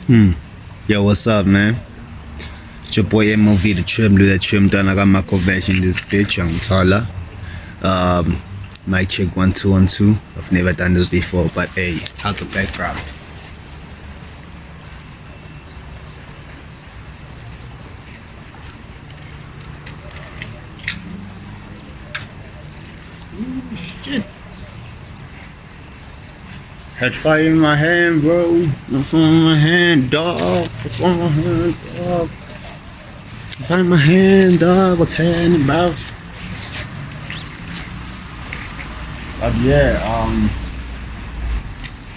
Yo, what's up, man? It's your boy MOV, the trim, do the trim done. I got my Kovac in this bitch, young Tala. Mic check 1 2 1 2. I've never done this before, but hey, how's the background? Shit. Had fire in my hand, bro. What's on my hand, dog? What's on my hand, dog? Fire in my hand, dog. What's happening, bro? But yeah,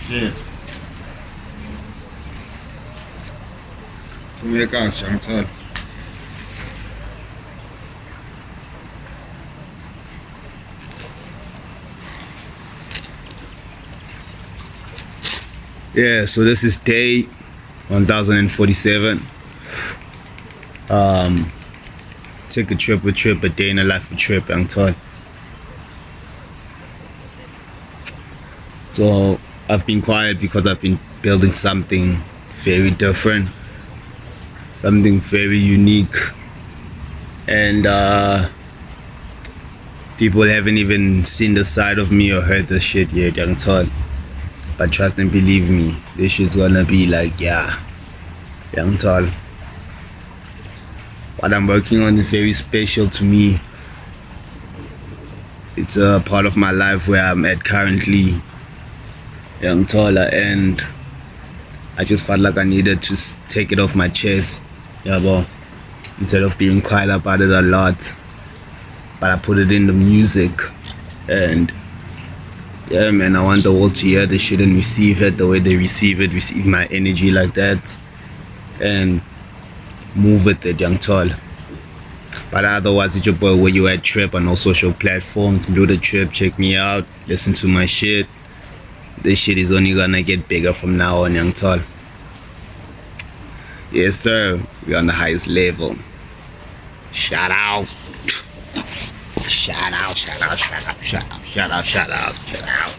shit. To make us, young Tala. Yeah, so this is day 1047. Take a trip, a day in the life of a trip, young Todd. So I've been quiet because I've been building something very different, something very unique, and people haven't even seen the side of me or heard the shit yet, young Todd. But trust and believe me, this shit's gonna be like, yeah, young Todd. What I'm working on is very special to me. It's a part of my life where I'm at currently, young Tola, and I just felt like I needed to take it off my chest, yeah, bro. Instead of being quiet about it a lot, but I put it in the music, and yeah, man, I want the world to hear this shit and receive it the way they receive it, receive my energy like that, and move with it, young Tall. But otherwise, it's your boy Where You At Trip on all social platforms. Do the trip, check me out, listen to my shit. This shit is only gonna get bigger from now on, young Tall. Yes, sir, we're on the highest level. Shout out. Shout out, shout out, shout out, shout out, shout out, shout out, shout out.